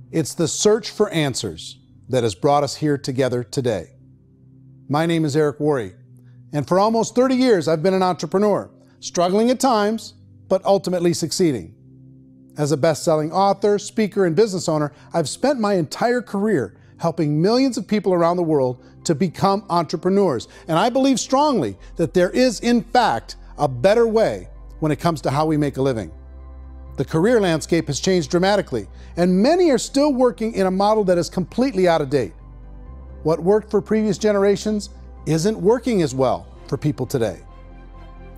It's the search for answers that has brought us here together today. My name is Eric Worre, and for almost 30 years I've been an entrepreneur, struggling at times, but ultimately succeeding. As a best-selling author, speaker, and business owner, I've spent my entire career helping millions of people around the world to become entrepreneurs. And I believe strongly that there is, in fact, a better way when it comes to how we make a living. The career landscape has changed dramatically, and many are still working in a model that is completely out of date. What worked for previous generations isn't working as well for people today.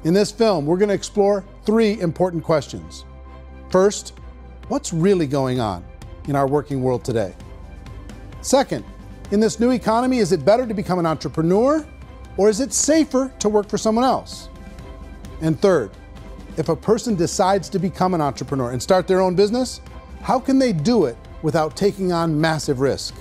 In this film, we're going to explore 3 important questions. First, what's really going on in our working world today? Second, in this new economy, is it better to become an entrepreneur, or is it safer to work for someone else? And third, if a person decides to become an entrepreneur and start their own business, how can they do it without taking on massive risk?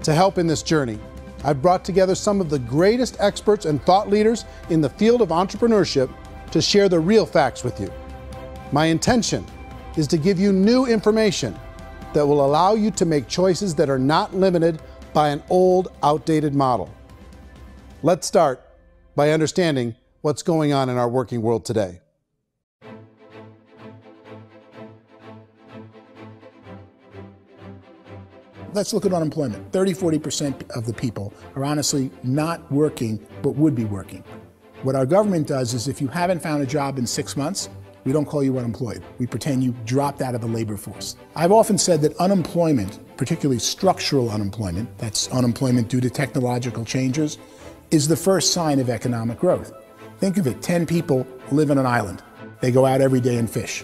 To help in this journey, I've brought together some of the greatest experts and thought leaders in the field of entrepreneurship to share the real facts with you. My intention is to give you new information that will allow you to make choices that are not limited by an old, outdated model. Let's start by understanding what's going on in our working world today. Let's look at unemployment. 30–40% of the people are honestly not working, but would be working. What our government does is if you haven't found a job in 6 months, we don't call you unemployed. We pretend you dropped out of the labor force. I've often said that unemployment, particularly structural unemployment, that's unemployment due to technological changes, is the first sign of economic growth. Think of it, 10 people live on an island. They go out every day and fish.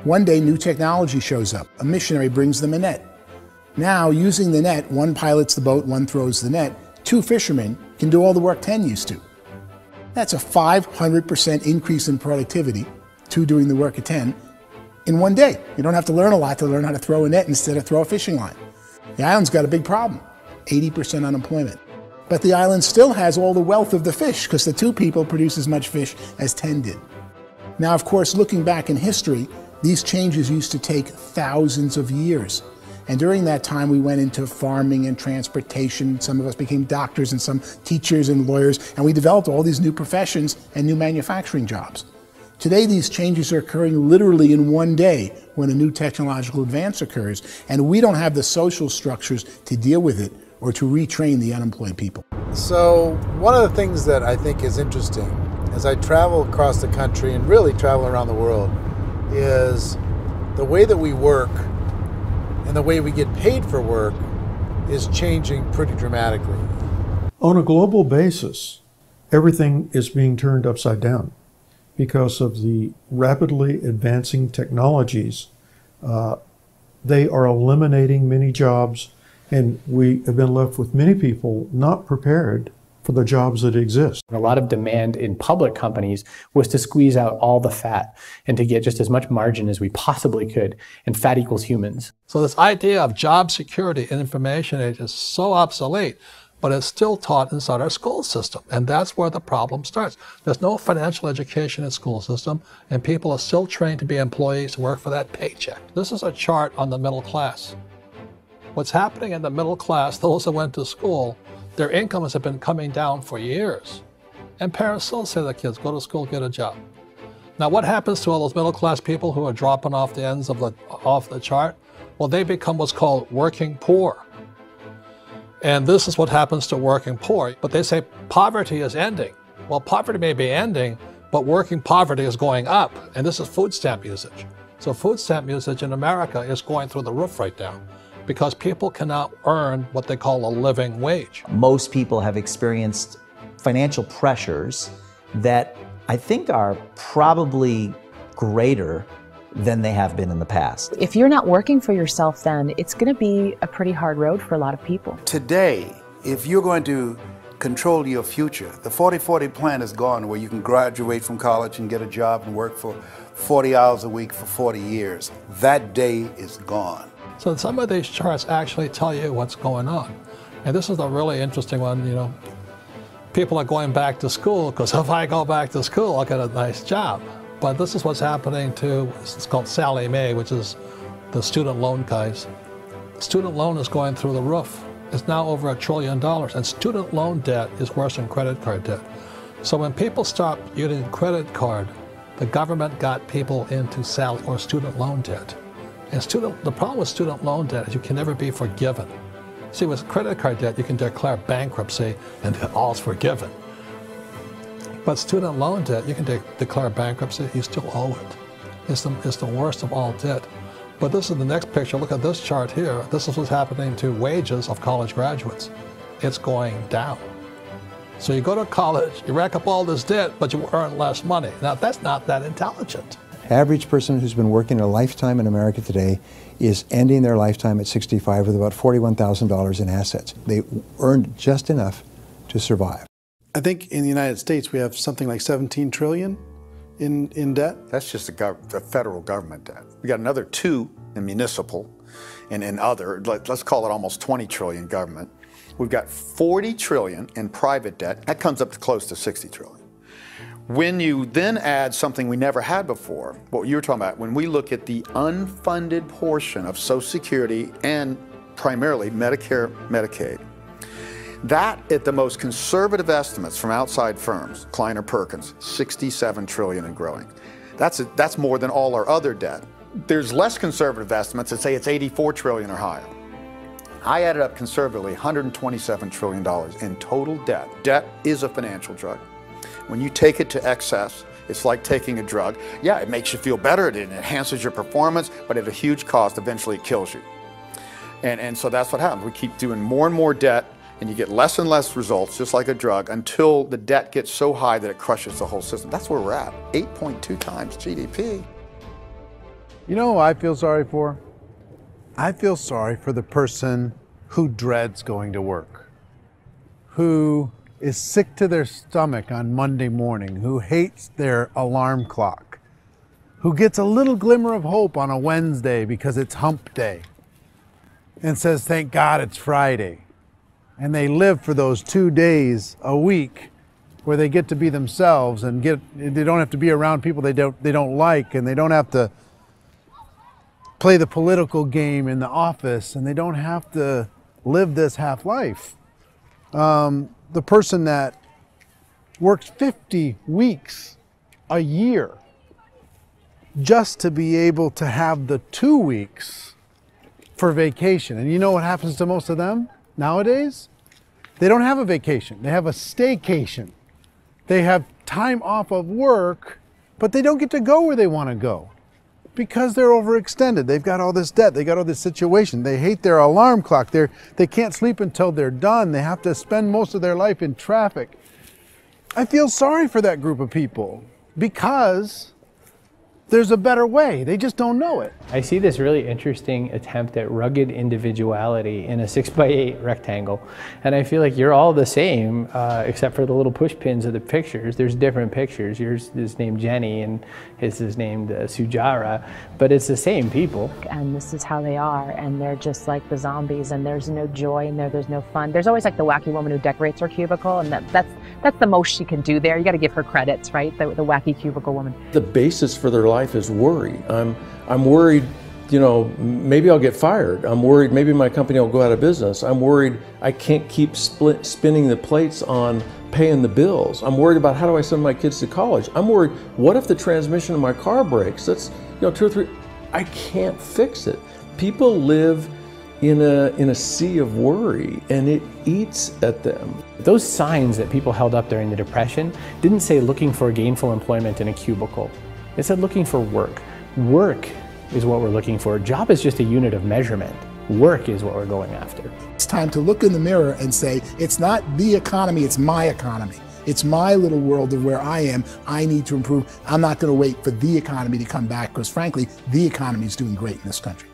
One day, new technology shows up. A missionary brings them a net. Now, using the net, one pilots the boat, one throws the net. 2 fishermen can do all the work 10 used to. That's a 500% increase in productivity, 2 doing the work of 10, in one day. You don't have to learn a lot to learn how to throw a net instead of throw a fishing line. The island's got a big problem, 80% unemployment. But the island still has all the wealth of the fish because the 2 people produce as much fish as 10 did. Now, of course, looking back in history, these changes used to take thousands of years. And during that time, we went into farming and transportation. Some of us became doctors and some teachers and lawyers, and we developed all these new professions and new manufacturing jobs. Today, these changes are occurring literally in one day when a new technological advance occurs, and we don't have the social structures to deal with it or to retrain the unemployed people. So one of the things that I think is interesting as I travel across the country and really travel around the world is the way that we work and the way we get paid for work is changing pretty dramatically. On a global basis, everything is being turned upside down because of the rapidly advancing technologies. They are eliminating many jobs, and we have been left with many people not prepared for the jobs that exist. A lot of demand in public companies was to squeeze out all the fat and to get just as much margin as we possibly could, and fat equals humans. So this idea of job security in information age is so obsolete, but it's still taught inside our school system, and that's where the problem starts. There's no financial education in the school system, and people are still trained to be employees to work for that paycheck. This is a chart on the middle class. What's happening in the middle class, those that went to school, their incomes have been coming down for years. And parents still say to their kids, go to school, get a job. Now what happens to all those middle class people who are dropping off the ends of the chart? Well, they become what's called working poor. And this is what happens to working poor. But they say poverty is ending. Well, poverty may be ending, but working poverty is going up. And this is food stamp usage. So food stamp usage in America is going through the roof right now, because people cannot earn what they call a living wage. Most people have experienced financial pressures that I think are probably greater than they have been in the past. If you're not working for yourself, then it's going to be a pretty hard road for a lot of people. Today, if you're going to control your future, the 40-40 plan is gone, where you can graduate from college and get a job and work for 40 hours a week for 40 years. That day is gone. So some of these charts actually tell you what's going on. And this is a really interesting one, you know. People are going back to school because if I go back to school, I'll get a nice job. But this is what's happening to, it's called Sallie Mae, which is the student loan guys. student loan is going through the roof. It's now over $1 trillion, and student loan debt is worse than credit card debt. So when people stopped using credit card, the government got people into student loan debt. And the problem with student loan debt is you can never be forgiven. See, with credit card debt, you can declare bankruptcy and all's forgiven. But student loan debt, you can declare bankruptcy, you still owe it. It's the worst of all debt. But this is the next picture. Look at this chart here. This is what's happening to wages of college graduates. It's going down. So you go to college, you rack up all this debt, but you earn less money. Now, that's not that intelligent. Average person who's been working a lifetime in America today is ending their lifetime at 65 with about $41,000 in assets. They earned just enough to survive. I think in the United States we have something like 17 trillion in debt. That's just the federal government debt. We got another 2 in municipal and in other, let's call it almost 20 trillion government. We've got 40 trillion in private debt. That comes up to close to 60 trillion. When you then add something we never had before, what you were talking about, when we look at the unfunded portion of Social Security and primarily Medicare, Medicaid, that at the most conservative estimates from outside firms, Kleiner Perkins, 67 trillion and growing. That's more than all our other debt. There's less conservative estimates that say it's 84 trillion or higher. I added up conservatively $127 trillion in total debt. Debt is a financial drug. When you take it to excess, it's like taking a drug. Yeah, it makes you feel better, it enhances your performance, but at a huge cost, eventually it kills you. And so that's what happens. We keep doing more and more debt, and you get less and less results, just like a drug, until the debt gets so high that it crushes the whole system. That's where we're at, 8.2 times GDP. You know who I feel sorry for? I feel sorry for the person who dreads going to work, who is sick to their stomach on Monday morning, who hates their alarm clock, who gets a little glimmer of hope on a Wednesday because it's hump day and says, thank God it's Friday. And they live for those 2 days a week where they get to be themselves and they don't have to be around people they don't like, and they don't have to play the political game in the office, and they don't have to live this half life. The person that works 50 weeks a year just to be able to have the 2 weeks for vacation. And you know what happens to most of them nowadays? They don't have a vacation. They have a staycation. They have time off of work, but they don't get to go where they want to go because they're overextended. They've got all this debt. They got all this situation. They hate their alarm clock. They can't sleep until they're done. They have to spend most of their life in traffic. I feel sorry for that group of people because there's a better way. They just don't know it. I see this really interesting attempt at rugged individuality in a 6x8 rectangle. And I feel like you're all the same, except for the little push pins of the pictures. There's different pictures. Yours is named Jenny and his is named Sujara, but it's the same people. And this is how they are, and they're just like the zombies, and there's no joy in there, there's no fun. There's always like the wacky woman who decorates her cubicle, and that's the most she can do there. You got to give her credits, right? The wacky cubicle woman. The basis for their life is worry. I'm worried, you know, maybe I'll get fired. I'm worried maybe my company will go out of business. I'm worried I can't keep spinning the plates on paying the bills. I'm worried about how do I send my kids to college. I'm worried, what if the transmission of my car breaks? That's, you know, 2 or 3, I can't fix it. People live in a sea of worry, and it eats at them. Those signs that people held up during the Depression didn't say looking for gainful employment in a cubicle. It said looking for work. Work is what we're looking for. Job is just a unit of measurement. Work is what we're going after. It's time to look in the mirror and say, it's not the economy, it's my economy. It's my little world of where I am. I need to improve. I'm not going to wait for the economy to come back, because frankly, the economy is doing great in this country.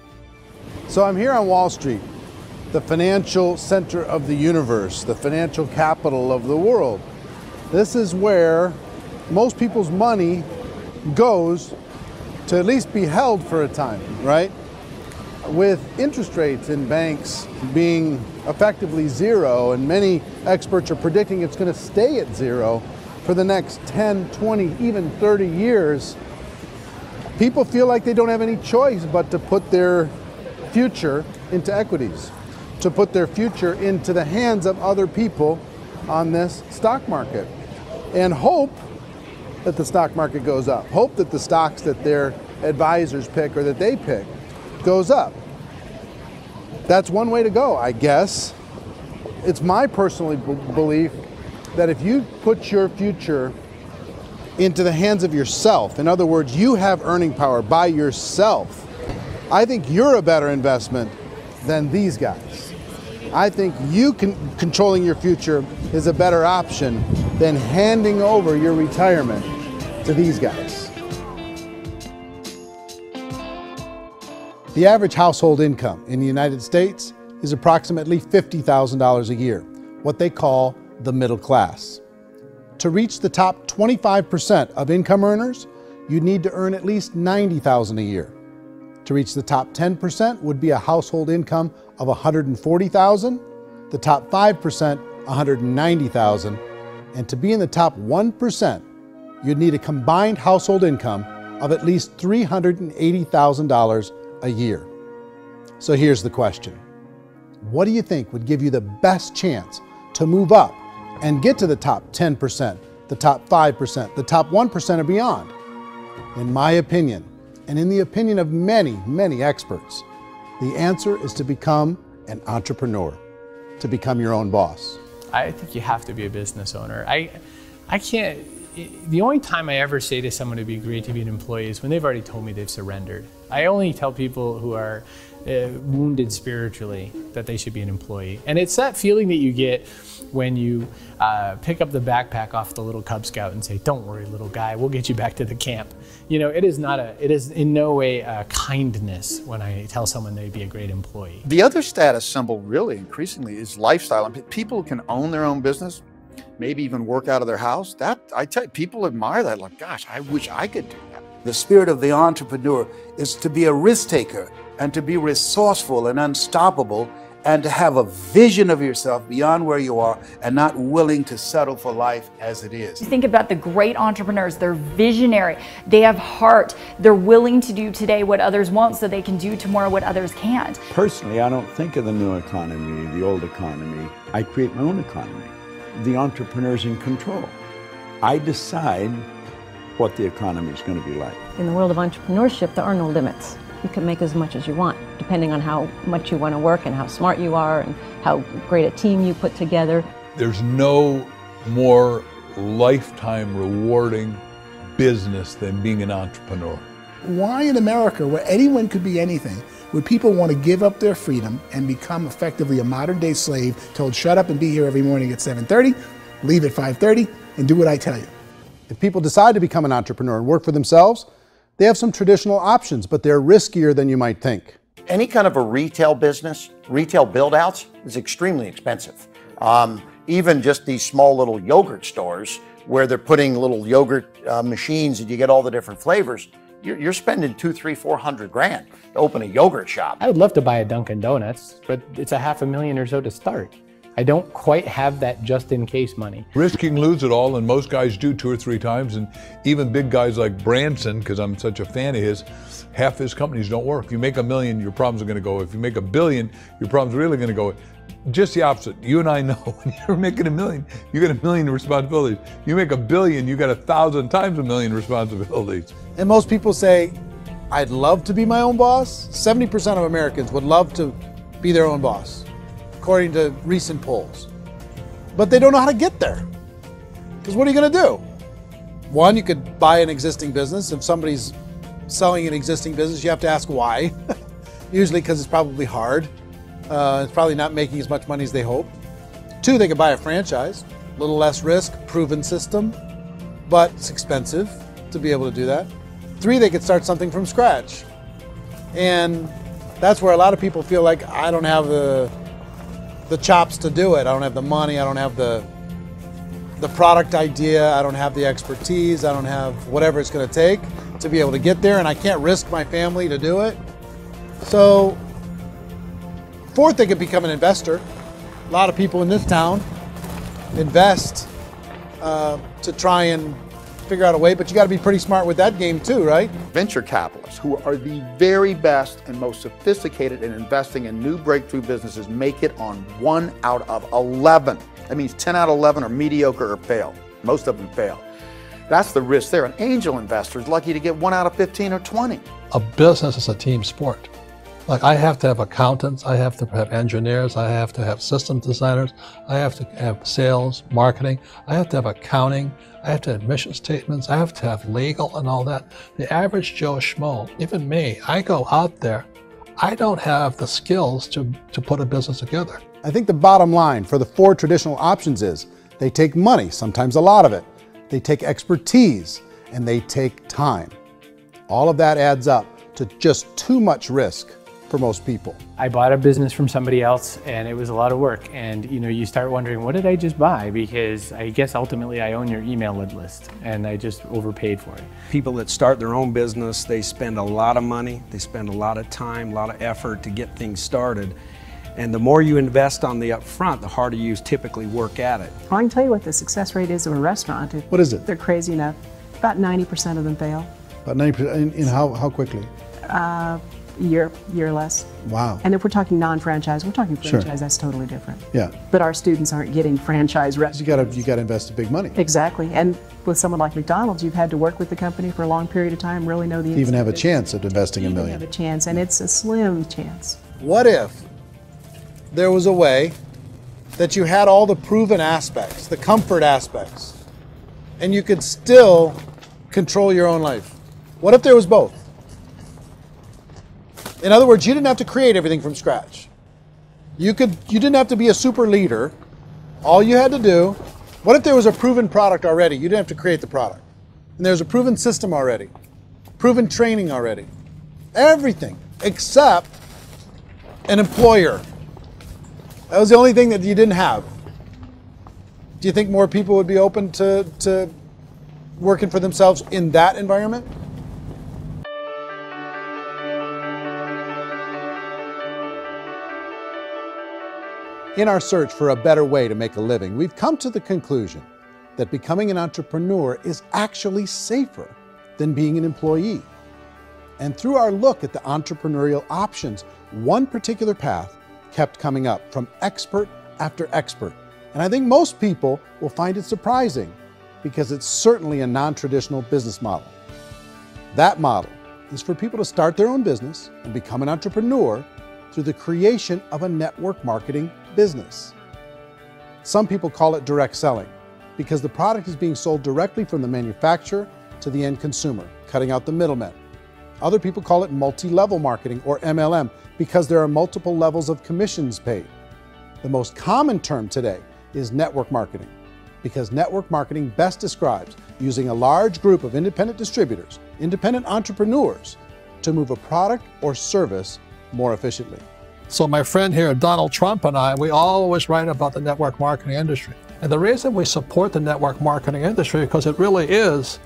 So I'm here on Wall Street, the financial center of the universe, the financial capital of the world. This is where most people's money goes to at least be held for a time, right? With interest rates in banks being effectively zero, and many experts are predicting it's going to stay at zero for the next 10, 20, even 30 years, people feel like they don't have any choice but to put their future into equities, to put their future into the hands of other people on this stock market, and hope that the stock market goes up, hope that the stocks that their advisors pick or that they pick goes up. That's one way to go, I guess. It's my personal belief that if you put your future into the hands of yourself, in other words, you have earning power by yourself, I think you're a better investment than these guys. I think you controlling your future is a better option than handing over your retirement to these guys. The average household income in the United States is approximately $50,000 a year, what they call the middle class. To reach the top 25% of income earners, you'd need to earn at least $90,000 a year. To reach the top 10% would be a household income of $140,000, the top 5%, $190,000, and to be in the top 1%, you'd need a combined household income of at least $380,000 a year. So here's the question. What do you think would give you the best chance to move up and get to the top 10%, the top 5%, the top 1% or beyond? In my opinion, and in the opinion of many, many experts, the answer is to become an entrepreneur, to become your own boss. I think you have to be a business owner. I can't, the only time I ever say to someone it'd be great to be an employee is when they've already told me they've surrendered. I only tell people who are wounded spiritually that they should be an employee. And it's that feeling that you get when you pick up the backpack off the little Cub Scout and say, "Don't worry, little guy, we'll get you back to the camp." You know, it is in no way a kindness when I tell someone they'd be a great employee. The other status symbol really increasingly is lifestyle. And people who can own their own business, maybe even work out of their house, that, I tell you, people admire that, like, gosh, I wish I could do that. The spirit of the entrepreneur is to be a risk taker and to be resourceful and unstoppable and to have a vision of yourself beyond where you are and not willing to settle for life as it is. Think about the great entrepreneurs. They're visionary. They have heart. They're willing to do today what others won't so they can do tomorrow what others can't. Personally, I don't think of the new economy, the old economy. I create my own economy. The entrepreneur's in control. I decide what the economy is going to be like. In the world of entrepreneurship, there are no limits. You can make as much as you want, depending on how much you want to work and how smart you are and how great a team you put together. There's no more lifetime rewarding business than being an entrepreneur. Why in America, where anyone could be anything, would people want to give up their freedom and become effectively a modern-day slave, told shut up and be here every morning at 7:30, leave at 5:30, and do what I tell you? If people decide to become an entrepreneur and work for themselves, they have some traditional options, but they're riskier than you might think. Any kind of a retail business, retail build-outs, is extremely expensive. Even just these small little yogurt stores where they're putting little yogurt machines and you get all the different flavors, you're spending $200,000, $300,000, $400,000 to open a yogurt shop. I would love to buy a Dunkin' Donuts, but it's $500,000 or so to start. I don't quite have that just-in-case money. Risking lose it all, and most guys do 2 or 3 times, and even big guys like Branson, because I'm such a fan of his, half his companies don't work. If you make $1 million, your problems are going to go. If you make $1 billion, your problems are really going to go. Just the opposite. You and I know when you're making $1 million, you get $1 million responsibilities. You make $1 billion, you got 1,000 times $1 million responsibilities. And most people say, I'd love to be my own boss. 70% of Americans would love to be their own boss, according to recent polls. But they don't know how to get there. Because what are you going to do? One, you could buy an existing business. If somebody's selling an existing business, you have to ask why. Usually because it's probably hard. It's probably not making as much money as they hope. 2, they could buy a franchise. A little less risk, proven system, but it's expensive to be able to do that. 3, they could start something from scratch. And that's where a lot of people feel like, I don't have the chops to do it. I don't have the money. I don't have the product idea. I don't have the expertise. I don't have whatever it's going to take to be able to get there, and I can't risk my family to do it. So 4th, they could become an investor. A lot of people in this town invest to try and figure out a way, but you got to be pretty smart with that game too, right? Venture capitalists, who are the very best and most sophisticated in investing in new breakthrough businesses, make it on 1 out of 11. That means 10 out of 11 are mediocre or fail. Most of them fail. That's the risk there. An angel investor is lucky to get 1 out of 15 or 20. A business is a team sport. Like, I have to have accountants, I have to have engineers, I have to have system designers, I have to have sales, marketing, I have to have accounting, I have to have mission statements, I have to have legal and all that. The average Joe Schmo, even me, I go out there, I don't have the skills to put a business together. I think the bottom line for the 4 traditional options is they take money, sometimes a lot of it. They take expertise, and they take time. All of that adds up to just too much risk for most people. I bought a business from somebody else and it was a lot of work. And you start wondering, what did I just buy? Because I guess ultimately I own your email list and I just overpaid for it. People that start their own business, they spend a lot of money, they spend a lot of time, a lot of effort to get things started. And the more you invest on the upfront, the harder you typically work at it. I can tell you what the success rate is of a restaurant. What is it? They're crazy enough. About 90% of them fail. About 90%, in how quickly? Year less. Wow. And if we're talking non-franchise, we're talking franchise, Sure. That's totally different. Yeah. But our students aren't getting franchise restaurants. You gotta invest big money. Exactly. And with someone like McDonald's, you've had to work with the company for a long period of time, really know the To even have a business. chance at investing $1 million. Have a chance, and it's a slim chance. What if there was a way that you had all the proven aspects, the comfort aspects, and you could still control your own life? What if there was both? In other words, you didn't have to create everything from scratch. You didn't have to be a super leader. All you had to do, what if there was a proven product already? You didn't have to create the product. And there's a proven system already, proven training already. Everything except an employer. That was the only thing that you didn't have. Do you think more people would be open to working for themselves in that environment? In our search for a better way to make a living, we've come to the conclusion that becoming an entrepreneur is actually safer than being an employee. And through our look at the entrepreneurial options, one particular path kept coming up from expert after expert. And I think most people will find it surprising because it's certainly a non-traditional business model. That model is for people to start their own business and become an entrepreneur through the creation of a network marketing business. Some people call it direct selling because the product is being sold directly from the manufacturer to the end consumer, cutting out the middlemen. Other people call it multi-level marketing, or MLM, because there are multiple levels of commissions paid. The most common term today is network marketing, because network marketing best describes using a large group of independent distributors, independent entrepreneurs, to move a product or service more efficiently. So my friend here, Donald Trump, and I, we always write about the network marketing industry. And the reason we support the network marketing industry is because it really is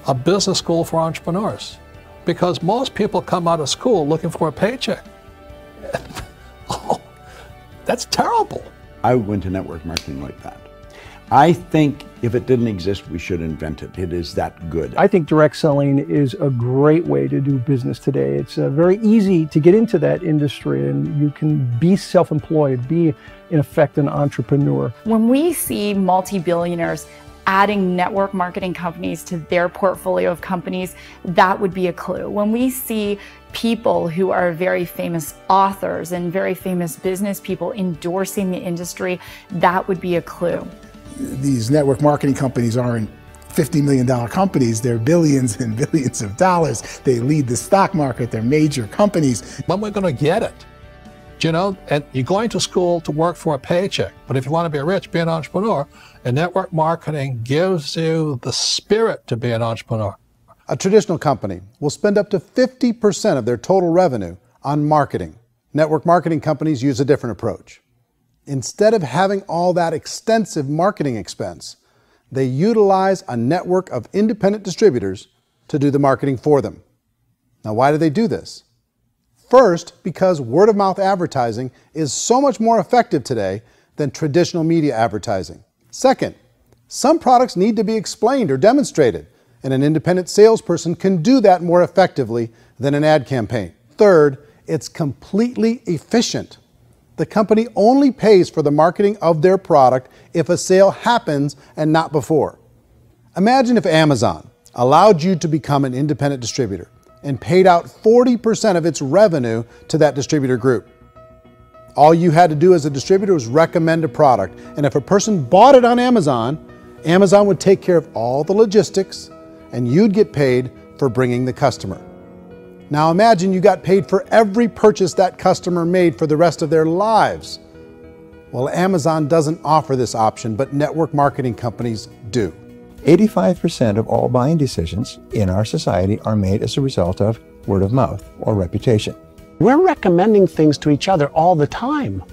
a business school for entrepreneurs. Because most people come out of school looking for a paycheck. Oh, that's terrible. I would go into network marketing like that. I think if it didn't exist, we should invent it. It is that good. I think direct selling is a great way to do business today. It's very easy to get into that industry, and you can be self-employed, be in effect an entrepreneur. When we see multi-billionaires adding network marketing companies to their portfolio of companies, that would be a clue. When we see people who are very famous authors and very famous business people endorsing the industry, that would be a clue. These network marketing companies aren't $50 million companies, they're billions and billions of dollars. They lead the stock market, they're major companies. When we're going to get it? You know, and you're going to school to work for a paycheck, but if you want to be rich, be an entrepreneur, and network marketing gives you the spirit to be an entrepreneur. A traditional company will spend up to 50% of their total revenue on marketing. Network marketing companies use a different approach. Instead of having all that extensive marketing expense, they utilize a network of independent distributors to do the marketing for them. Now, why do they do this? First, because word-of-mouth advertising is so much more effective today than traditional media advertising. Second, some products need to be explained or demonstrated and an independent salesperson can do that more effectively than an ad campaign. Third, it's completely efficient. The company only pays for the marketing of their product if a sale happens and not before. Imagine if Amazon allowed you to become an independent distributor and paid out 40% of its revenue to that distributor group. All you had to do as a distributor was recommend a product, and if a person bought it on Amazon, Amazon would take care of all the logistics and you'd get paid for bringing the customer. Now imagine you got paid for every purchase that customer made for the rest of their lives. Well, Amazon doesn't offer this option, but network marketing companies do. 85% of all buying decisions in our society are made as a result of word of mouth or reputation. We're recommending things to each other all the time.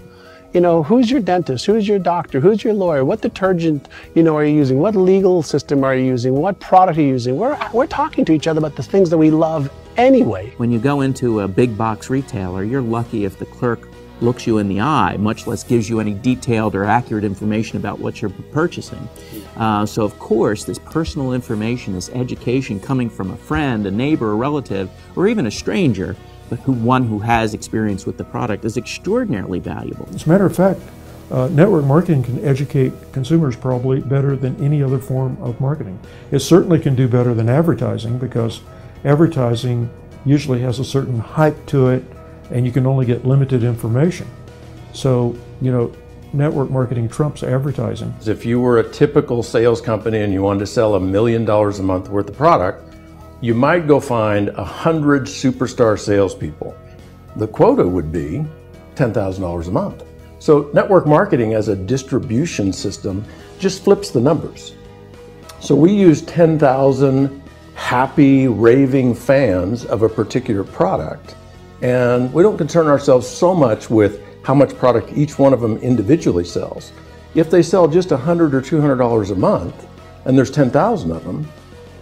You know, who's your dentist? Who's your doctor? Who's your lawyer? What detergent, are you using? What legal system are you using? What product are you using? We're talking to each other about the things that we love anyway. When you go into a big box retailer, you're lucky if the clerk looks you in the eye, much less gives you any detailed or accurate information about what you're purchasing. So of course, this personal information, this education coming from a friend, a neighbor, a relative, or even a stranger, but one who has experience with the product is extraordinarily valuable. As a matter of fact, network marketing can educate consumers probably better than any other form of marketing. It certainly can do better than advertising, because advertising usually has a certain hype to it and you can only get limited information. So, network marketing trumps advertising. If you were a typical sales company and you wanted to sell $1 million a month worth of product, you might go find 100 superstar salespeople. The quota would be $10,000 a month. So network marketing as a distribution system just flips the numbers. So we use 10,000 happy, raving fans of a particular product, and we don't concern ourselves so much with how much product each one of them individually sells. If they sell just $100 or $200 a month, and there's 10,000 of them,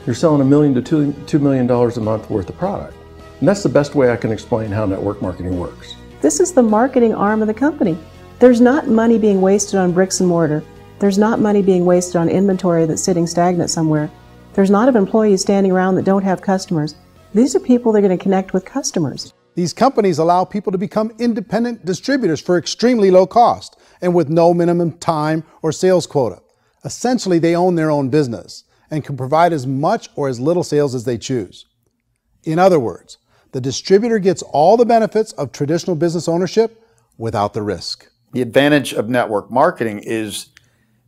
you're selling $1 million to $2 million a month worth of product. And that's the best way I can explain how network marketing works. This is the marketing arm of the company. There's not money being wasted on bricks and mortar. There's not money being wasted on inventory that's sitting stagnant somewhere. There's not of employees standing around that don't have customers. These are people that are going to connect with customers. These companies allow people to become independent distributors for extremely low cost and with no minimum time or sales quota. Essentially, they own their own business and can provide as much or as little sales as they choose. In other words, the distributor gets all the benefits of traditional business ownership without the risk. The advantage of network marketing is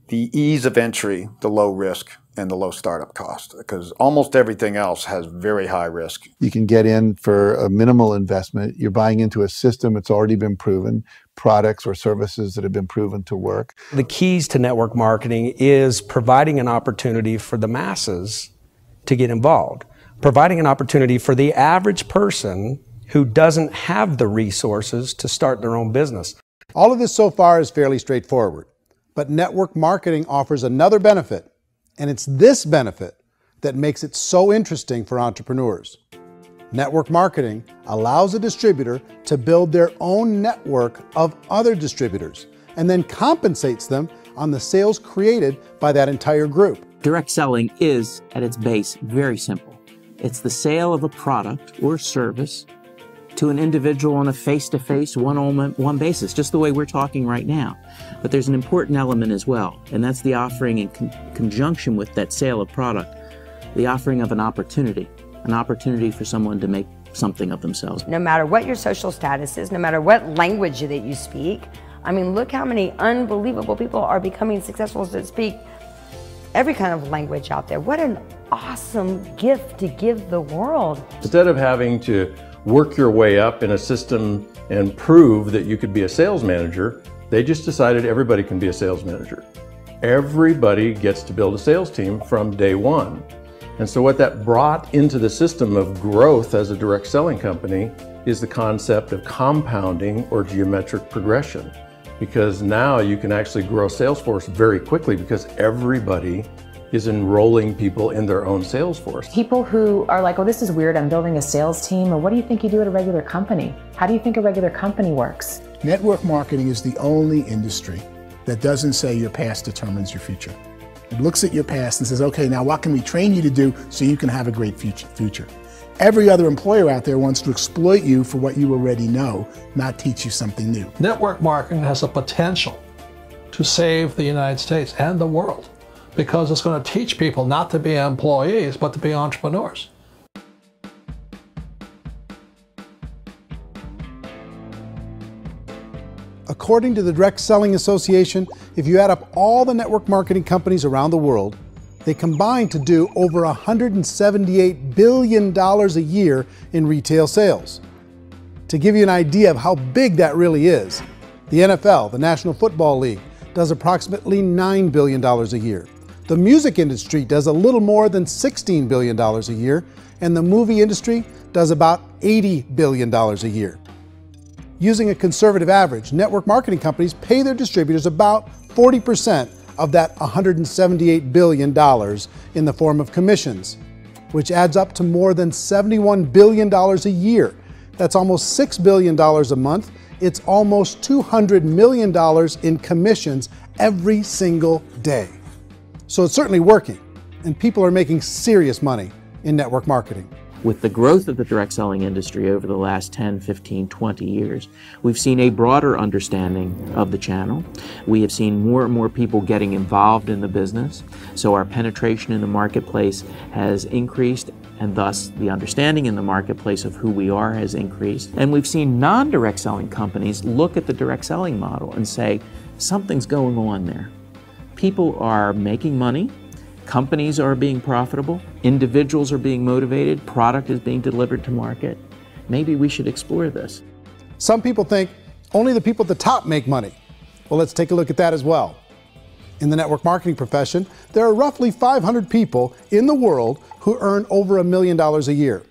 the ease of entry, the low risk, and the low startup cost, because almost everything else has very high risk. You can get in for a minimal investment. You're buying into a system that's already been proven, products or services that have been proven to work. The keys to network marketing is providing an opportunity for the masses to get involved, providing an opportunity for the average person who doesn't have the resources to start their own business. All of this so far is fairly straightforward, but network marketing offers another benefit, and it's this benefit that makes it so interesting for entrepreneurs. Network marketing allows a distributor to build their own network of other distributors and then compensates them on the sales created by that entire group. Direct selling is, at its base, very simple. It's the sale of a product or service to an individual on a face-to-face, one-on-one basis, just the way we're talking right now. But there's an important element as well, and that's the offering in conjunction with that sale of product, the offering of an opportunity for someone to make something of themselves. No matter what your social status is, no matter what language that you speak, I mean, look how many unbelievable people are becoming successful that speak every kind of language out there. What an awesome gift to give the world. Instead of having to work your way up in a system and prove that you could be a sales manager, they just decided everybody can be a sales manager. Everybody gets to build a sales team from day one. And so what that brought into the system of growth as a direct selling company is the concept of compounding or geometric progression. Because now you can actually grow a sales force very quickly because everybody is enrolling people in their own sales force. People who are like, oh, this is weird, I'm building a sales team, or what do you think you do at a regular company? How do you think a regular company works? Network marketing is the only industry that doesn't say your past determines your future. It looks at your past and says, okay, now what can we train you to do so you can have a great future? Every other employer out there wants to exploit you for what you already know, not teach you something new. Network marketing has the potential to save the United States and the world because it's going to teach people not to be employees, but to be entrepreneurs. According to the Direct Selling Association, if you add up all the network marketing companies around the world, they combine to do over $178 billion a year in retail sales. To give you an idea of how big that really is, the NFL, the National Football League, does approximately $9 billion a year. The music industry does a little more than $16 billion a year, and the movie industry does about $80 billion a year. Using a conservative average, network marketing companies pay their distributors about 40% of that $178 billion in the form of commissions, which adds up to more than $71 billion a year. That's almost $6 billion a month. It's almost $200 million in commissions every single day. So it's certainly working, and people are making serious money in network marketing. With the growth of the direct selling industry over the last 10, 15, 20 years, we've seen a broader understanding of the channel. We have seen more and more people getting involved in the business, so our penetration in the marketplace has increased, and thus the understanding in the marketplace of who we are has increased. And we've seen non-direct selling companies look at the direct selling model and say, something's going on there. People are making money, companies are being profitable, individuals are being motivated, product is being delivered to market. Maybe we should explore this. Some people think only the people at the top make money. Well, let's take a look at that as well. In the network marketing profession, there are roughly 500 people in the world who earn over $1 million a year.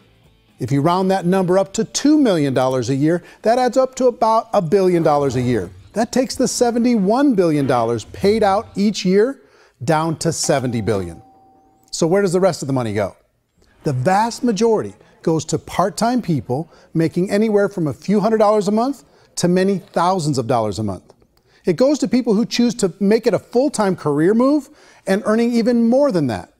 If you round that number up to $2 million a year, that adds up to about $1 billion a year. That takes the $71 billion paid out each year down to $70 billion. So where does the rest of the money go? The vast majority goes to part-time people making anywhere from a few $100s a month to many thousands of dollars a month. It goes to people who choose to make it a full-time career move and earning even more than that.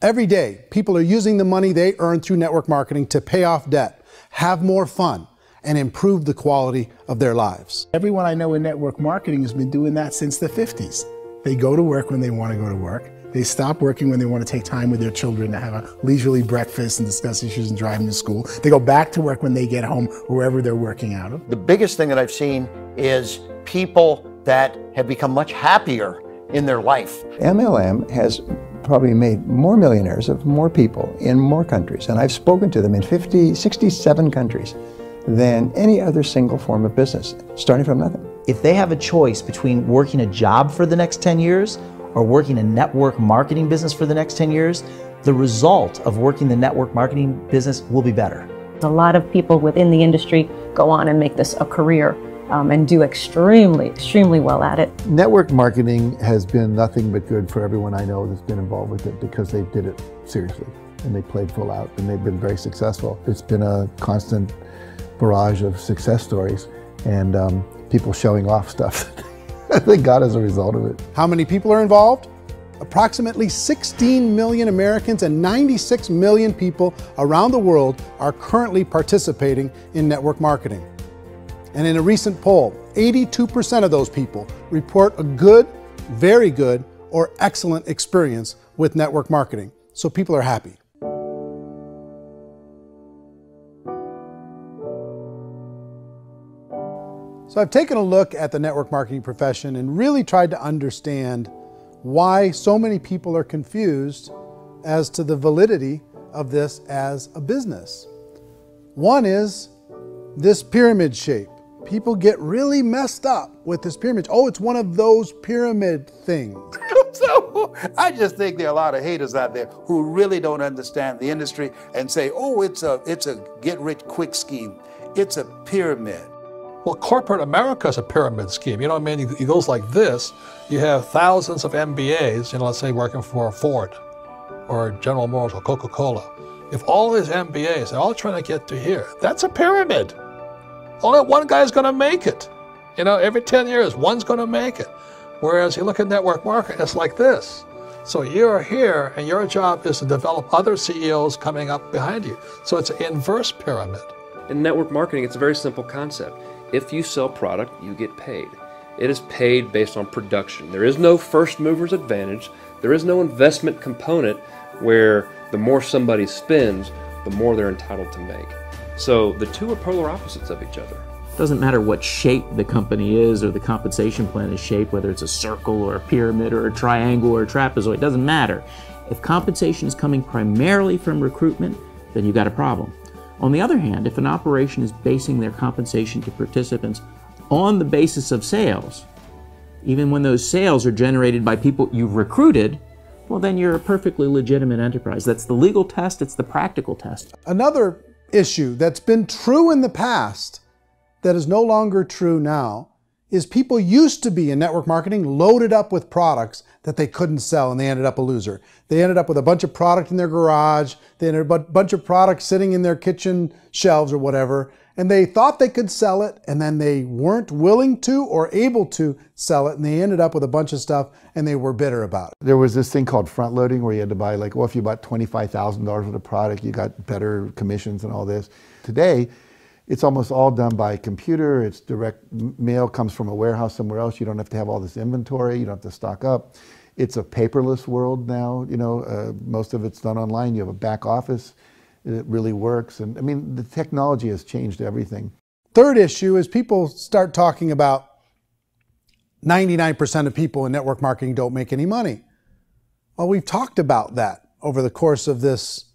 Every day, people are using the money they earn through network marketing to pay off debt, have more fun, and improve the quality of their lives. Everyone I know in network marketing has been doing that since the 50s. They go to work when they want to go to work. They stop working when they want to take time with their children to have a leisurely breakfast and discuss issues and driving to school. They go back to work when they get home, wherever they're working out of. The biggest thing that I've seen is people that have become much happier in their life. MLM has probably made more millionaires of more people in more countries, and I've spoken to them in 67 countries, than any other single form of business, starting from nothing. If they have a choice between working a job for the next 10 years or working a network marketing business for the next 10 years, the result of working the network marketing business will be better. A lot of people within the industry go on and make this a career and do extremely well at it. Network marketing has been nothing but good for everyone I know that's been involved with it because they did it seriously and they played full out and they've been very successful. It's been a constant barrage of success stories and people showing off stuff that they got as a result of it. How many people are involved? Approximately 16 million Americans and 96 million people around the world are currently participating in network marketing. And in a recent poll, 82% of those people report a good, very good, or excellent experience with network marketing. So people are happy. So I've taken a look at the network marketing profession and really tried to understand why so many people are confused as to the validity of this as a business. One is this pyramid shape. People get really messed up with this pyramid. Oh, it's one of those pyramid things. So I just think there are a lot of haters out there who really don't understand the industry and say, oh, it's a get-rich-quick scheme. It's a pyramid. Well, corporate America is a pyramid scheme. You know what I mean? It goes like this. You have thousands of MBAs, let's say working for Ford or General Motors or Coca-Cola. If all these MBAs, they're all trying to get to here, that's a pyramid. Only one guy's going to make it. Every 10 years, one's going to make it. Whereas you look at network marketing, it's like this. So you're here, and your job is to develop other CEOs coming up behind you. So it's an inverse pyramid. In network marketing, it's a very simple concept. If you sell product, you get paid. It is paid based on production. There is no first mover's advantage. There is no investment component where the more somebody spends, the more they're entitled to make. So the two are polar opposites of each other. It doesn't matter what shape the company is or the compensation plan is shaped, whether it's a circle or a pyramid or a triangle or a trapezoid, it doesn't matter. If compensation is coming primarily from recruitment, then you've got a problem. On the other hand, if an operation is basing their compensation to participants on the basis of sales, even when those sales are generated by people you've recruited, well, then you're a perfectly legitimate enterprise. That's the legal test, it's the practical test. Another issue that's been true in the past that is no longer true now is people used to be in network marketing loaded up with products that they couldn't sell, and they ended up a loser. They ended up with a bunch of product in their garage, they ended up with a bunch of products sitting in their kitchen shelves or whatever, and they thought they could sell it, and then they weren't willing to or able to sell it, and they ended up with a bunch of stuff, and they were bitter about it. There was this thing called front loading where you had to buy, like, well, if you bought $25,000 worth of product, you got better commissions and all this. Today, it's almost all done by computer. It's direct mail, comes from a warehouse somewhere else. You don't have to have all this inventory. You don't have to stock up. It's a paperless world now. You know, most of it's done online. You have a back office. It really works. And I mean, the technology has changed everything. Third issue is people start talking about 99% of people in network marketing don't make any money. Well, we've talked about that over the course of this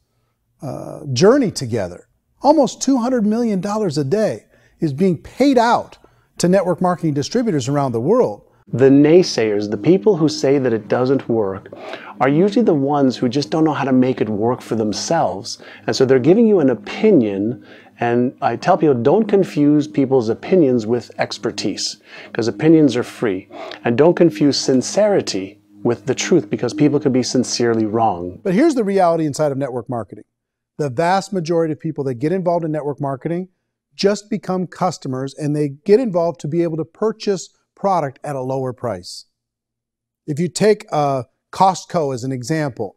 journey together. Almost $200 million a day is being paid out to network marketing distributors around the world. The naysayers, the people who say that it doesn't work, are usually the ones who just don't know how to make it work for themselves. And so they're giving you an opinion, and I tell people, don't confuse people's opinions with expertise, because opinions are free. And don't confuse sincerity with the truth, because people could be sincerely wrong. But here's the reality inside of network marketing. The vast majority of people that get involved in network marketing just become customers, and they get involved to be able to purchase product at a lower price. If you take Costco as an example,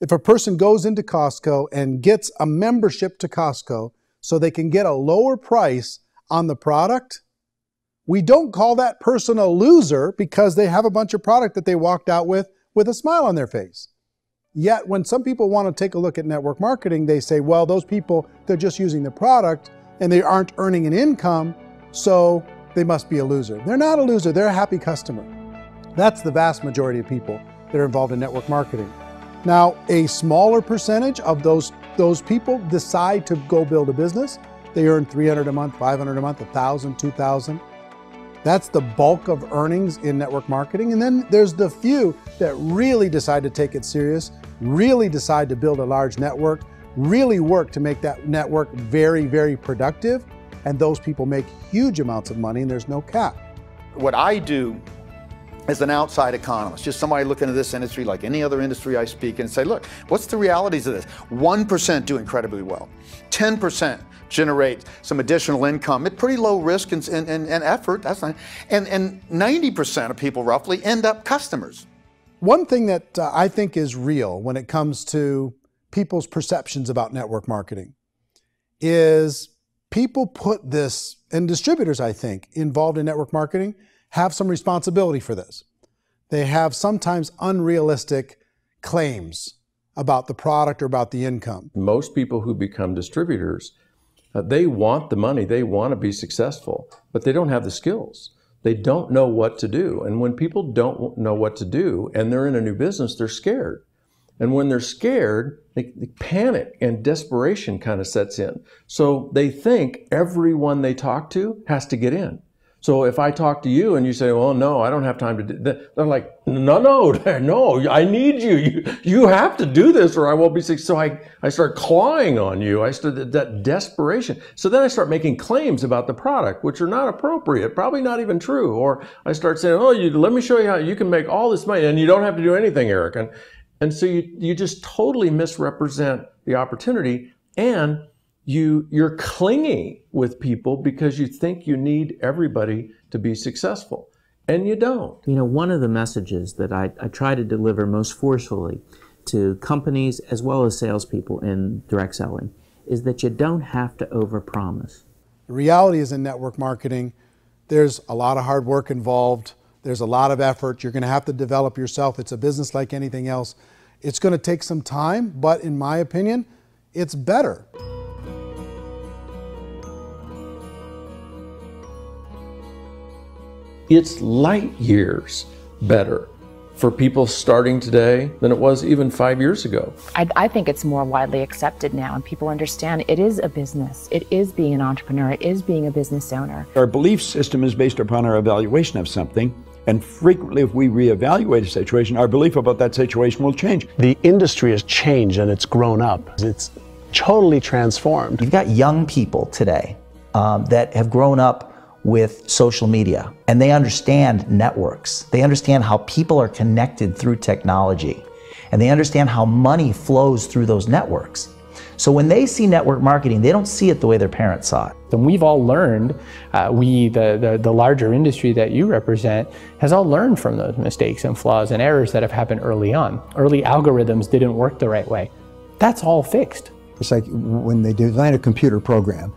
if a person goes into Costco and gets a membership to Costco so they can get a lower price on the product, we don't call that person a loser because they have a bunch of product that they walked out with a smile on their face. Yet when some people want to take a look at network marketing, they say, well, those people, they're just using the product and they aren't earning an income, so they must be a loser. They're not a loser, they're a happy customer. That's the vast majority of people that are involved in network marketing. Now, a smaller percentage of those people decide to go build a business. They earn $300 a month, $500 a month, $1,000, $2,000. That's the bulk of earnings in network marketing. And then there's the few that really decide to take it serious, really decide to build a large network, really work to make that network very, very productive. And those people make huge amounts of money, and there's no cap. What I do as an outside economist, just somebody looking at this industry like any other industry I speak and say, look, what's the realities of this? 1% do incredibly well. 10% generate some additional income at pretty low risk and effort. That's not, and 90% of people roughly end up customers. One thing that I think is real when it comes to people's perceptions about network marketing is people put this, and distributors, I think, involved in network marketing have some responsibility for this. They have sometimes unrealistic claims about the product or about the income. Most people who become distributors, they want the money, they want to be successful, but they don't have the skills. They don't know what to do. And when people don't know what to do and they're in a new business, they're scared. And when they're scared, they panic and desperation kind of sets in. So they think everyone they talk to has to get in. So if I talk to you and you say, well, no, I don't have time to do that, they're like, no, I need you. You have to do this or I won't be successful. So I start clawing on you. I start that desperation. So then I start making claims about the product, which are not appropriate, probably not even true. Or I start saying, oh, let me show you how you can make all this money and you don't have to do anything, Eric. And so you just totally misrepresent the opportunity, and you're clingy with people because you think you need everybody to be successful. And you don't. You know, one of the messages that I try to deliver most forcefully to companies as well as salespeople in direct selling is that you don't have to overpromise. The reality is in network marketing, there's a lot of hard work involved. There's a lot of effort. You're going to have to develop yourself. It's a business like anything else. It's going to take some time, but in my opinion, it's better. It's light years better for people starting today than it was even 5 years ago. I think it's more widely accepted now, and people understand it is a business. It is being an entrepreneur. It is being a business owner. Our belief system is based upon our evaluation of something, and frequently if we reevaluate a situation, our belief about that situation will change. The industry has changed and it's grown up. It's totally transformed. You've got young people today that have grown up with social media, and they understand networks. They understand how people are connected through technology, and they understand how money flows through those networks. So when they see network marketing, they don't see it the way their parents saw it. And we've all learned, the larger industry that you represent, has all learned from those mistakes and flaws and errors that have happened early on. Early algorithms didn't work the right way. That's all fixed. It's like when they design a computer program,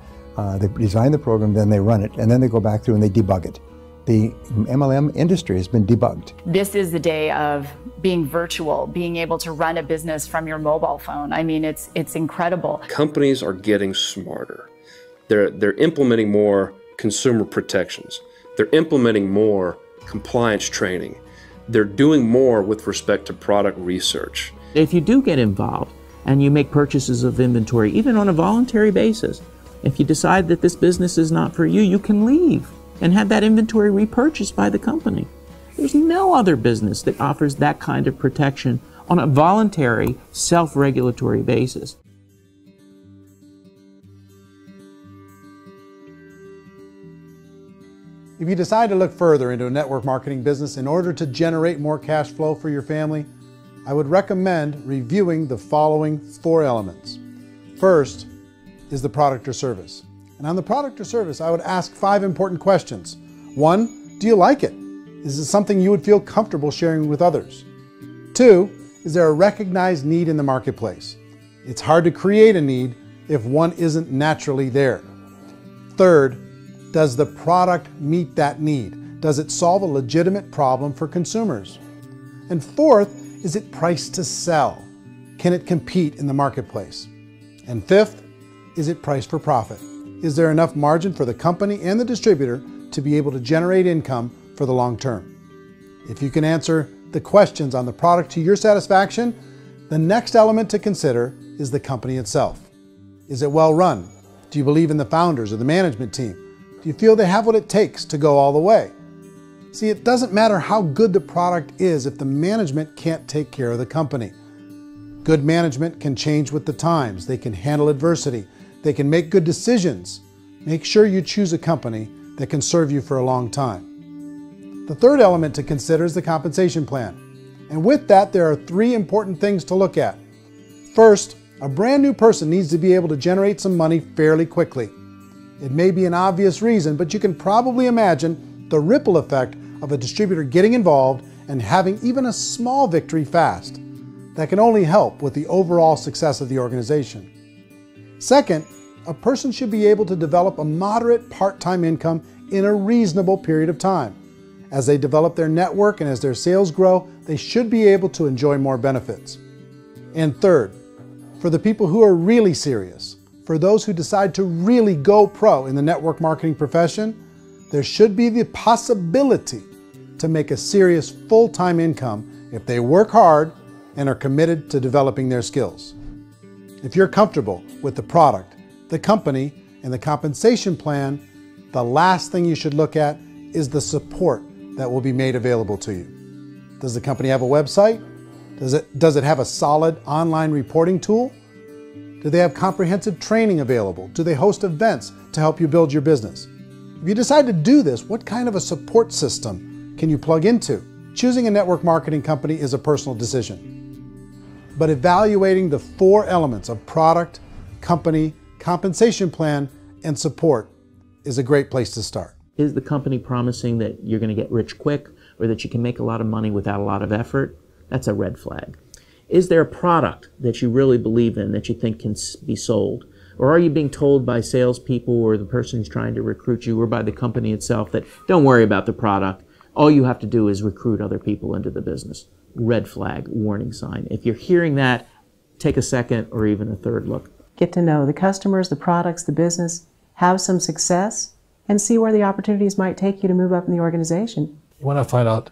they design the program, then they run it, and then they go back through and they debug it. The MLM industry has been debugged. This is the day of being virtual, being able to run a business from your mobile phone. I mean, it's incredible. Companies are getting smarter. They're implementing more consumer protections. They're implementing more compliance training. They're doing more with respect to product research. If you do get involved and you make purchases of inventory, even on a voluntary basis, if you decide that this business is not for you, you can leave and have that inventory repurchased by the company. There's no other business that offers that kind of protection on a voluntary, self-regulatory basis. If you decide to look further into a network marketing business in order to generate more cash flow for your family, I would recommend reviewing the following 4 elements. First is the product or service. And on the product or service, I would ask 5 important questions. 1, do you like it? Is it something you would feel comfortable sharing with others? 2, is there a recognized need in the marketplace? It's hard to create a need if one isn't naturally there. 3rd, does the product meet that need? Does it solve a legitimate problem for consumers? And 4th, is it priced to sell? Can it compete in the marketplace? And 5th, is it priced for profit? Is there enough margin for the company and the distributor to be able to generate income for the long term? If you can answer the questions on the product to your satisfaction, the next element to consider is the company itself. Is it well run? Do you believe in the founders or the management team? Do you feel they have what it takes to go all the way? See, it doesn't matter how good the product is if the management can't take care of the company. Good management can change with the times. They can handle adversity. They can make good decisions. Make sure you choose a company that can serve you for a long time. The 3rd element to consider is the compensation plan. And with that, there are 3 important things to look at. First, a brand new person needs to be able to generate some money fairly quickly. It may be an obvious reason, but you can probably imagine the ripple effect of a distributor getting involved and having even a small victory fast. That can only help with the overall success of the organization. Second, a person should be able to develop a moderate part-time income in a reasonable period of time. As they develop their network and as their sales grow, they should be able to enjoy more benefits. And third, for the people who are really serious, for those who decide to really go pro in the network marketing profession, there should be the possibility to make a serious full-time income if they work hard and are committed to developing their skills. If you're comfortable with the product, the company, and the compensation plan, the last thing you should look at is the support that will be made available to you. Does the company have a website? Does it have a solid online reporting tool? Do they have comprehensive training available? Do they host events to help you build your business? If you decide to do this, what kind of a support system can you plug into? Choosing a network marketing company is a personal decision. But evaluating the 4 elements of product, company, compensation plan, and support is a great place to start. Is the company promising that you're going to get rich quick or that you can make a lot of money without a lot of effort? That's a red flag. Is there a product that you really believe in that you think can be sold? Or are you being told by salespeople or the person who's trying to recruit you or by the company itself that don't worry about the product, all you have to do is recruit other people into the business? Red flag, warning sign. If you're hearing that, take a second or even a third look. Get to know the customers, the products, the business, have some success, and see where the opportunities might take you to move up in the organization. You want to find out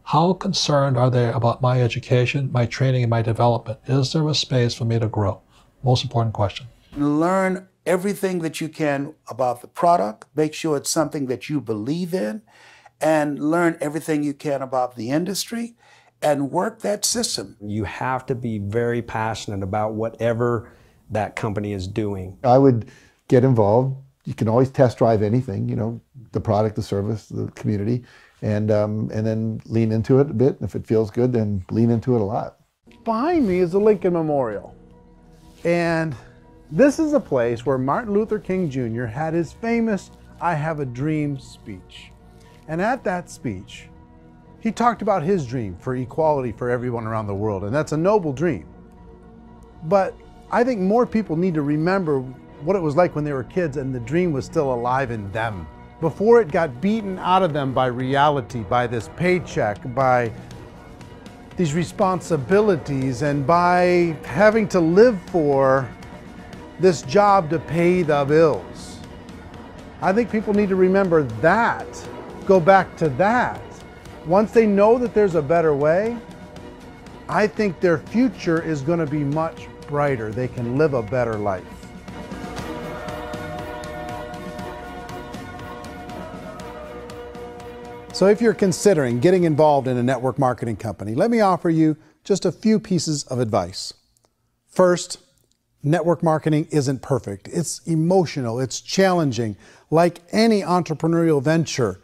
how concerned are they about my education, my training, and my development? Is there a space for me to grow? Most important question. Learn everything that you can about the product. Make sure it's something that you believe in, and learn everything you can about the industry and work that system. You have to be very passionate about whatever that company is doing. I would get involved. You can always test drive anything, you know, the product, the service, the community, and then lean into it a bit. And if it feels good, then lean into it a lot. Behind me is the Lincoln Memorial. And this is a place where Martin Luther King Jr. had his famous "I Have a Dream" speech. And at that speech, he talked about his dream for equality for everyone around the world. And that's a noble dream. But I think more people need to remember what it was like when they were kids and the dream was still alive in them. Before it got beaten out of them by reality, by this paycheck, by these responsibilities, and by having to live for this job to pay the bills. I think people need to remember that, go back to that. Once they know that there's a better way, I think their future is going to be much brighter. They can live a better life. So if you're considering getting involved in a network marketing company, let me offer you just a few pieces of advice. First, network marketing isn't perfect. It's emotional, it's challenging. Like any entrepreneurial venture,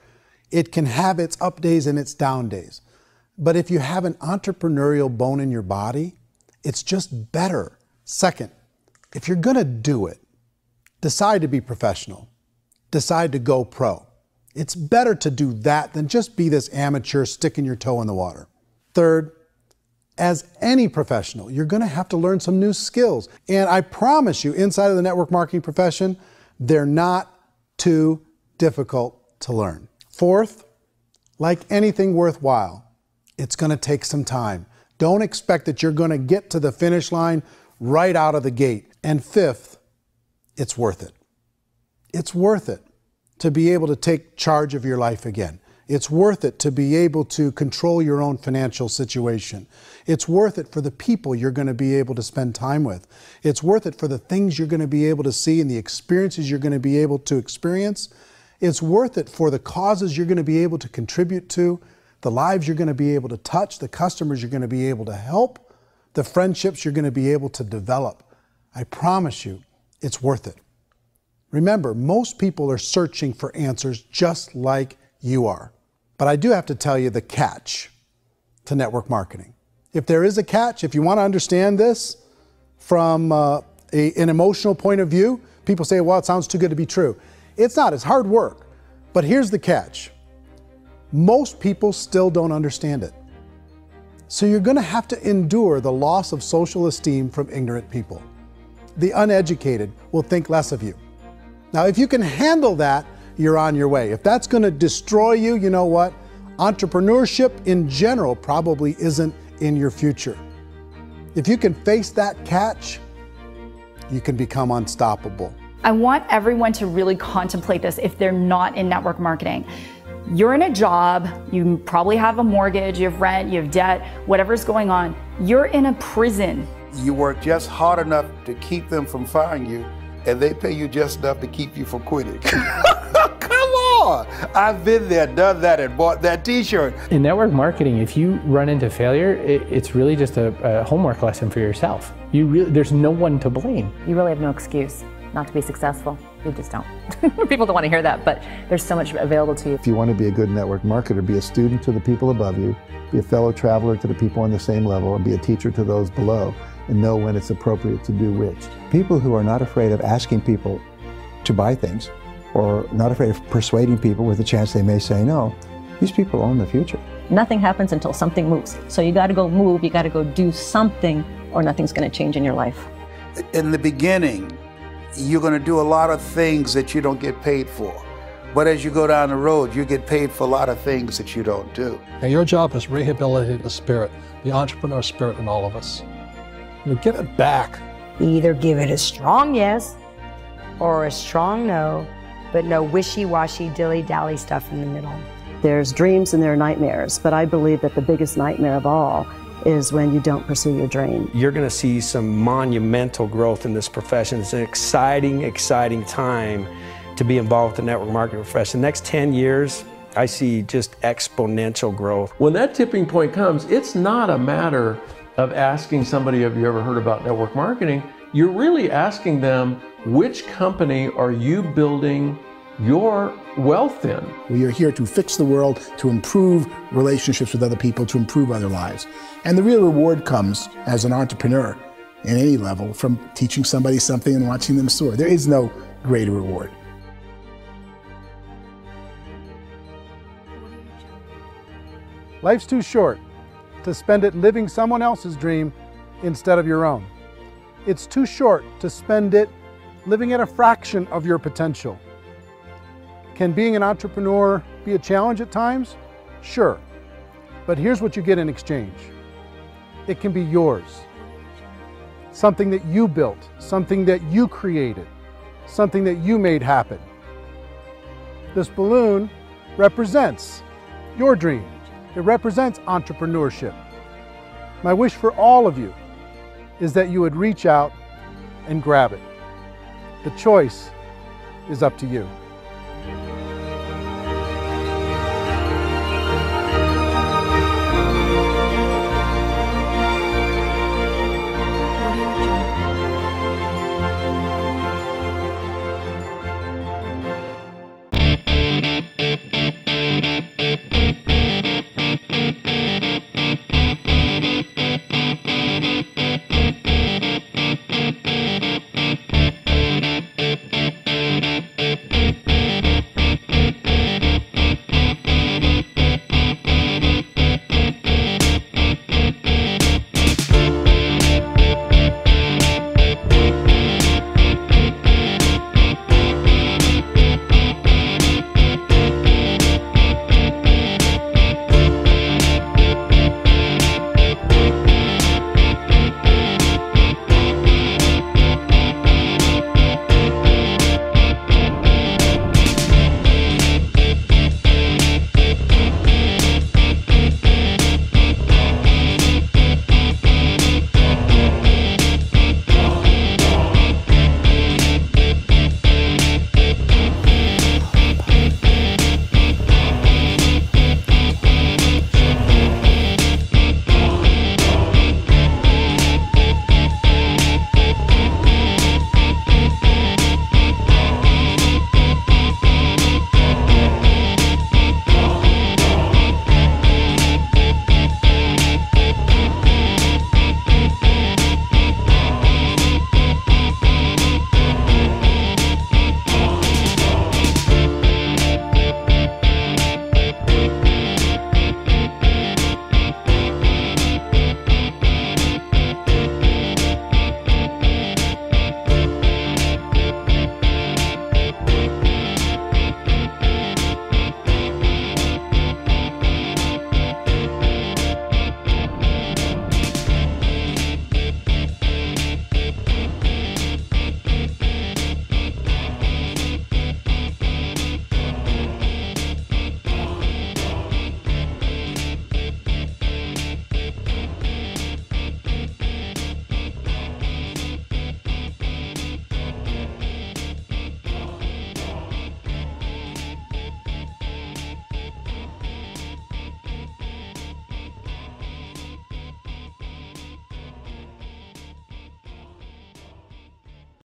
it can have its up days and its down days. But if you have an entrepreneurial bone in your body, it's just better. Second, if you're gonna do it, decide to be professional. Decide to go pro. It's better to do that than just be this amateur sticking your toe in the water. Third, as any professional, you're going to have to learn some new skills. And I promise you, inside of the network marketing profession, they're not too difficult to learn. Fourth, like anything worthwhile, it's going to take some time. Don't expect that you're going to get to the finish line right out of the gate. And fifth, it's worth it. It's worth it to be able to take charge of your life again. It's worth it to be able to control your own financial situation. It's worth it for the people you're going to be able to spend time with. It's worth it for the things you're going to be able to see and the experiences you're going to be able to experience. It's worth it for the causes you're going to be able to contribute to, the lives you're going to be able to touch, the customers you're going to be able to help, the friendships you're going to be able to develop. I promise you, it's worth it. Remember, most people are searching for answers just like you are. But I do have to tell you the catch to network marketing. If there is a catch, if you want to understand this from an emotional point of view, people say, well, it sounds too good to be true. It's not, it's hard work. But here's the catch. Most people still don't understand it. So you're going to have to endure the loss of social esteem from ignorant people. The uneducated will think less of you. Now, if you can handle that, you're on your way. If that's going to destroy you, you know what? Entrepreneurship in general probably isn't in your future. If you can face that catch, you can become unstoppable. I want everyone to really contemplate this if they're not in network marketing. You're in a job, you probably have a mortgage, you have rent, you have debt, whatever's going on. You're in a prison. You work just hard enough to keep them from firing you, and they pay you just enough to keep you from quitting. Come on! I've been there, done that, and bought that t-shirt. In network marketing, if you run into failure, it's really just a homework lesson for yourself. There's no one to blame. You really have no excuse not to be successful. You just don't. People don't want to hear that, but there's so much available to you. If you want to be a good network marketer, be a student to the people above you, be a fellow traveler to the people on the same level, and be a teacher to those below, and know when it's appropriate to do which. People who are not afraid of asking people to buy things or not afraid of persuading people with the chance they may say no, these people own the future. Nothing happens until something moves. So you got to go move, you got to go do something, or nothing's going to change in your life. In the beginning, you're going to do a lot of things that you don't get paid for. But as you go down the road, you get paid for a lot of things that you don't do. And your job is rehabilitate the spirit, the entrepreneur spirit in all of us. You give it back. You either give it a strong yes or a strong no, but no wishy-washy, dilly-dally stuff in the middle. There's dreams and there are nightmares, but I believe that the biggest nightmare of all is when you don't pursue your dream. You're going to see some monumental growth in this profession. It's an exciting, exciting time to be involved with the network marketing profession. The next 10 years, I see just exponential growth. When that tipping point comes, it's not a matter of asking somebody, have you ever heard about network marketing? You're really asking them, which company are you building your wealth in? We are here to fix the world, to improve relationships with other people, to improve other lives. And the real reward comes as an entrepreneur in any level from teaching somebody something and watching them soar. There is no greater reward. Life's too short to spend it living someone else's dream instead of your own. It's too short to spend it living at a fraction of your potential. Can being an entrepreneur be a challenge at times? Sure. But here's what you get in exchange. It can be yours. Something that you built, something that you created, something that you made happen. This balloon represents your dream. It represents entrepreneurship. My wish for all of you is that you would reach out and grab it. The choice is up to you.